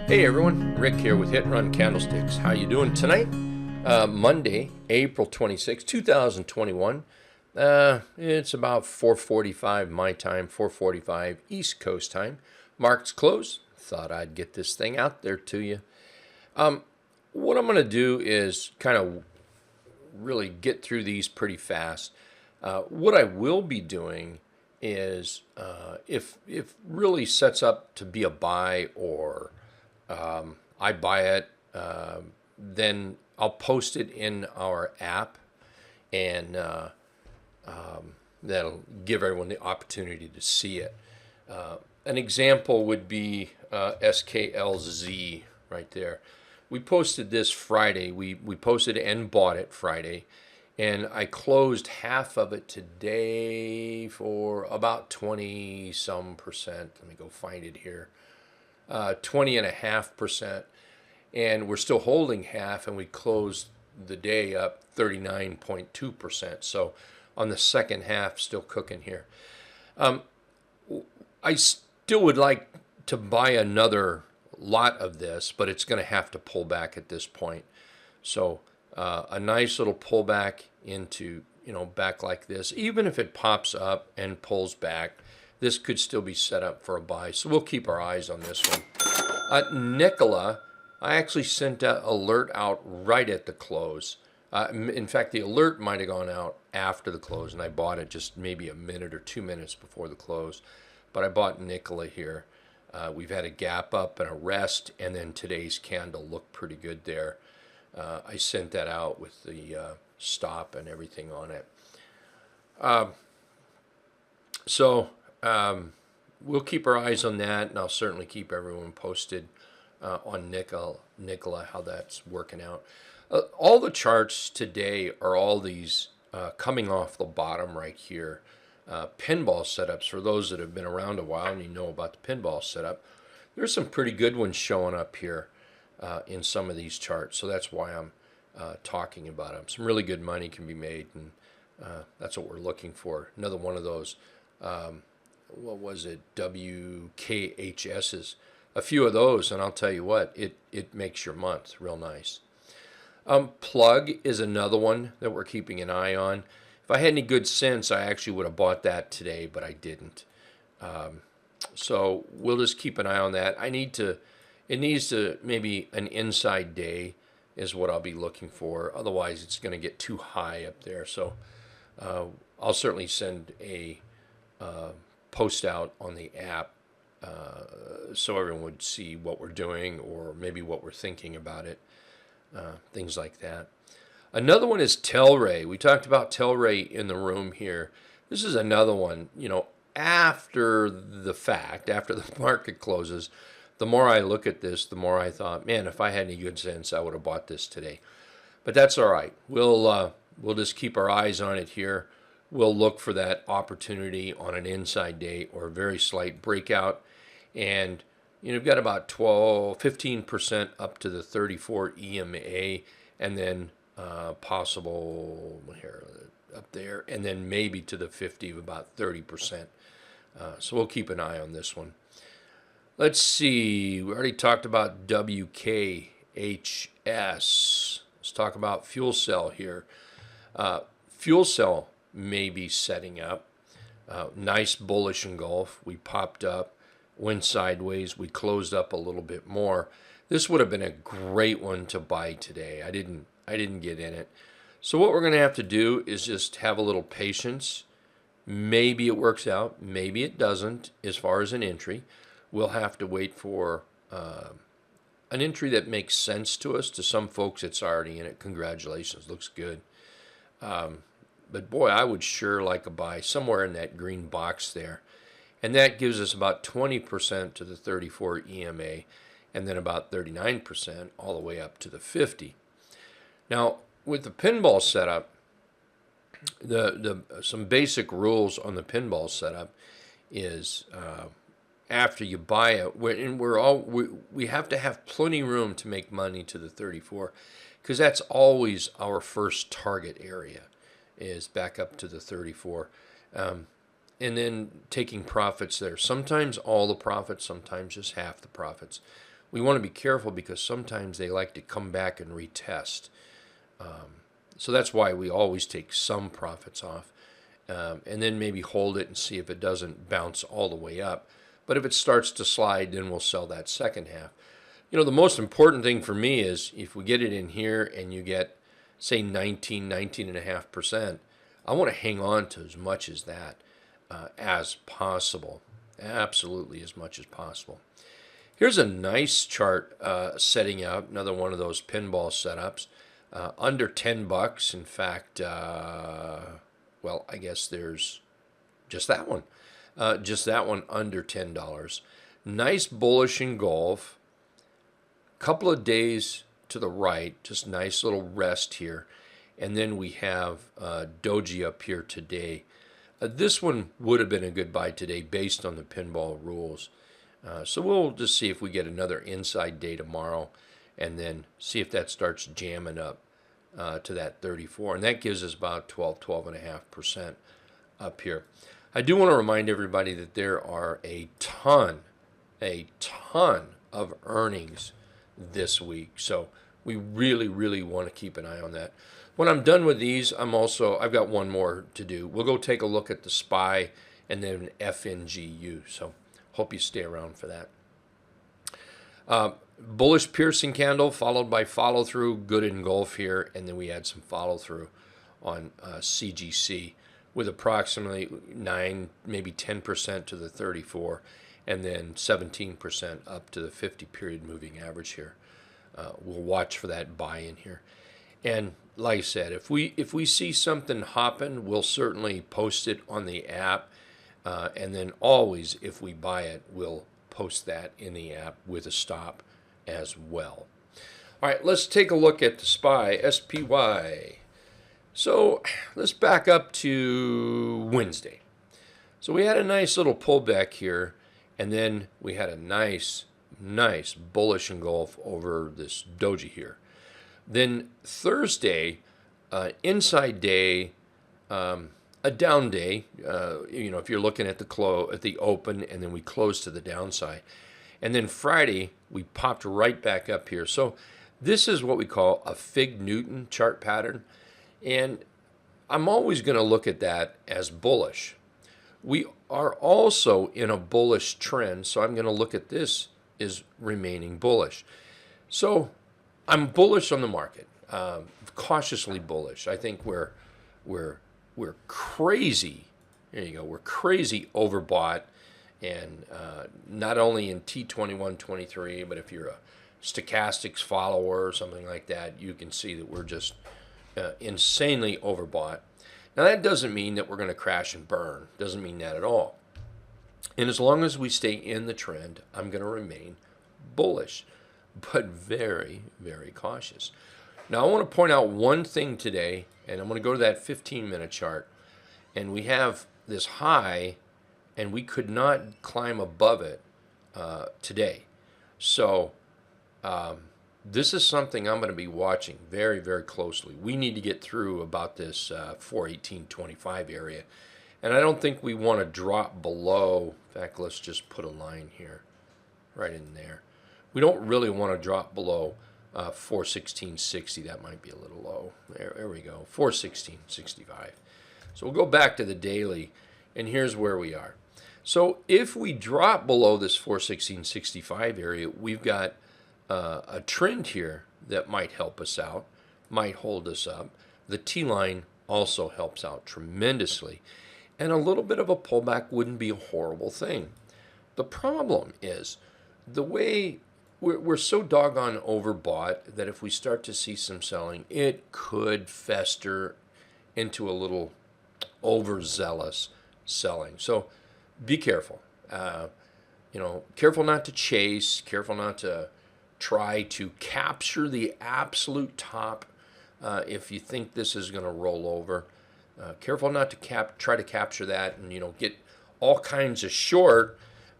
Hey everyone, Rick here with Hit and Run Candlesticks. How you doing tonight? Monday, April 26, 2021. It's about 4:45 my time, 4:45 East Coast time. Market's closed. Thought I'd get this thing out there to you. What I'm going to do is kind of really get through these pretty fast. What I will be doing is if really sets up to be a buy or I buy it, then I'll post it in our app, and that'll give everyone the opportunity to see it. An example would be SKLZ right there. We posted this Friday. We posted and bought it Friday, and I closed half of it today for about 20 some percent. Let me go find it here. 20.5%, and we're still holding half, and we closed the day up 39.2%. So on the second half, still cooking here. I still would like to buy another lot of this, but it's going to have to pull back at this point. So a nice little pullback into, back like this. Even if it pops up and pulls back, this could still be set up for a buy. So we'll keep our eyes on this one. Nikola, I actually sent that alert out right at the close. In fact, the alert might have gone out after the close, and I bought it just maybe a minute or 2 minutes before the close. But I bought Nikola here. We've had a gap up and a rest, and then today's candle looked pretty good there. I sent that out with the stop and everything on it. We'll keep our eyes on that, and I'll certainly keep everyone posted on Nikola, how that's working out. All the charts today are all these coming off the bottom right here. Pinball setups, for those that have been around a while and you know about the pinball setup, there's some pretty good ones showing up here in some of these charts. So that's why I'm talking about them. Some really good money can be made, and that's what we're looking for. Another one of those, what was it, WKHS's. A few of those, and I'll tell you what, it makes your month real nice. Plug is another one that we're keeping an eye on. If I had any good sense, I actually would have bought that today, but I didn't. So we'll just keep an eye on that. It needs to, maybe an inside day is what I'll be looking for. Otherwise, it's going to get too high up there. So I'll certainly send a post out on the app so everyone would see what we're doing or maybe what we're thinking about it, things like that. Another one is TLRY. We talked about TLRY in the room here. This is another one, after the fact, after the market closes, the more I look at this, the more I thought, man, if I had any good sense, I would have bought this today. But that's all right. We'll just keep our eyes on it here. We'll look for that opportunity on an inside day or a very slight breakout. And you've got about 15% up to the 34 EMA, and then possible here up there, and then maybe to the 50 of about 30%. So we'll keep an eye on this one. Let's see. We already talked about WKHS. Let's talk about fuel cell here. Fuel cell may be setting up. Nice bullish engulf. We popped up, went sideways. We closed up a little bit more. This would have been a great one to buy today. I didn't get in it. So what we're going to have to do is just have a little patience. Maybe it works out. Maybe it doesn't as far as an entry. We'll have to wait for an entry that makes sense to us. To some folks, it's already in it. Congratulations. Looks good. But boy, I would sure like a buy somewhere in that green box there. And that gives us about 20% to the 34 EMA, and then about 39% all the way up to the 50. Now, with the pinball setup, some basic rules on the pinball setup is after you buy it, we have to have plenty of room to make money to the 34, because that's always our first target area, is back up to the 34. And then taking profits there. Sometimes all the profits, sometimes just half the profits. we want to be careful because sometimes they like to come back and retest. So that's why we always take some profits off, and then maybe hold it and see if it doesn't bounce all the way up. But if it starts to slide, then we'll sell that second half. You know, the most important thing for me is if we get it in here and you get, say, 19.5%, I want to hang on to as much as that as possible. Absolutely as much as possible. Here's a nice chart setting up, another one of those pinball setups. Under $10. In fact, well, I guess there's just that one. Just that one under $10. Nice bullish engulf. Couple of days to the right, just nice little rest here. And then we have doji up here today. This one would have been a good buy today based on the pinball rules. So we'll just see if we get another inside day tomorrow and then see if that starts jamming up to that 34. And that gives us about 12.5% up here. I do want to remind everybody that there are a ton of earnings this week. So we really want to keep an eye on that. When I'm done with these, I've got one more to do. We'll go take a look at the SPY and then FNGU. So hope you stay around for that. Bullish piercing candle followed by follow through, good engulf here, and then we had some follow through on CGC with approximately 9, maybe 10% to the 34, and then 17% up to the 50 period moving average here. We'll watch for that buy in here. And like I said, if we see something hopping, we'll certainly post it on the app. And then always, if we buy it, we'll post that in the app with a stop as well. All right, let's take a look at the SPY. So let's back up to Wednesday. So we had a nice little pullback here, and then we had a nice bullish engulf over this doji here. Then Thursday, inside day, a down day. If you're looking at the open, and then we closed to the downside. And then Friday, we popped right back up here. So this is what we call a Fig Newton chart pattern. And I'm always going to look at that as bullish. We are also in a bullish trend, so I'm going to look at this as remaining bullish. So I'm bullish on the market, cautiously bullish. I think we're crazy. There you go. We're crazy overbought, and not only in T2123, but if you're a stochastics follower or something like that, you can see that we're just insanely overbought. Now that doesn't mean that we're going to crash and burn. Doesn't mean that at all. And as long as we stay in the trend, I'm going to remain bullish, but very cautious. Now I want to point out one thing today, and I'm going to go to that 15-minute chart, and we have this high, and we could not climb above it today. So this is something I'm going to be watching very closely. We need to get through about this 418.25 area, and I don't think we want to drop below. In fact, let's just put a line here, right in there. We don't really want to drop below 416.60. That might be a little low. There we go, 416.65. So we'll go back to the daily, and here's where we are. So if we drop below this 416.65 area, we've got a trend here that might help us out, might hold us up. The T-line also helps out tremendously, and a little bit of a pullback wouldn't be a horrible thing. The problem is the way we're so doggone overbought that if we start to see some selling, it could fester into a little overzealous selling. So be careful. Careful not to chase, careful not to try to capture the absolute top if you think this is going to roll over. Careful not to try to capture that and get all kinds of short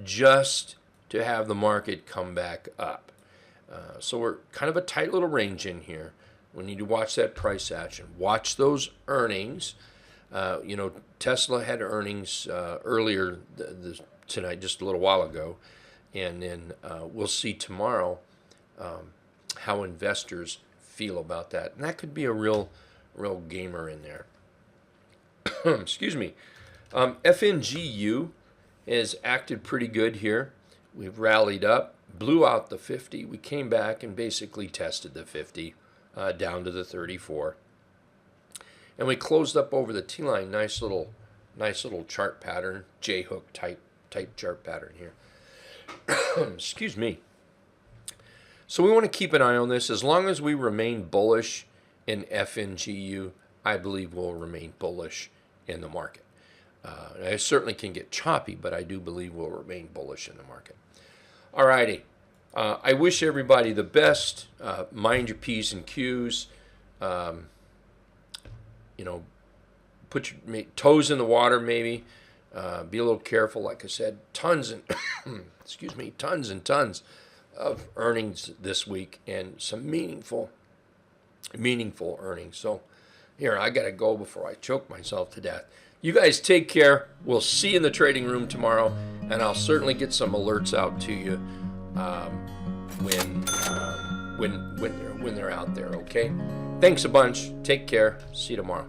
just to have the market come back up. So we're kind of a tight little range in here. We need to watch that price action. Watch those earnings. Tesla had earnings earlier tonight, just a little while ago. and then we'll see tomorrow how investors feel about that. And that could be a real gamer in there. Excuse me. FNGU has acted pretty good here. We've rallied up, blew out the 50. We came back and basically tested the 50 down to the 34. And we closed up over the T-line. Nice little chart pattern, J-hook type chart pattern here. Excuse me. So we want to keep an eye on this. As long as we remain bullish in FNGU, I believe we'll remain bullish in the market. It certainly can get choppy, but I do believe we'll remain bullish in the market. All righty. I wish everybody the best. Mind your P's and Q's. You know, put your toes in the water maybe. Be a little careful. Like I said, tons and excuse me, tons and tons of earnings this week, and some meaningful earnings. So here, I got to go before I choke myself to death. You guys take care. We'll see you in the trading room tomorrow, and I'll certainly get some alerts out to you when they're out there. Okay. Thanks a bunch. Take care. See you tomorrow.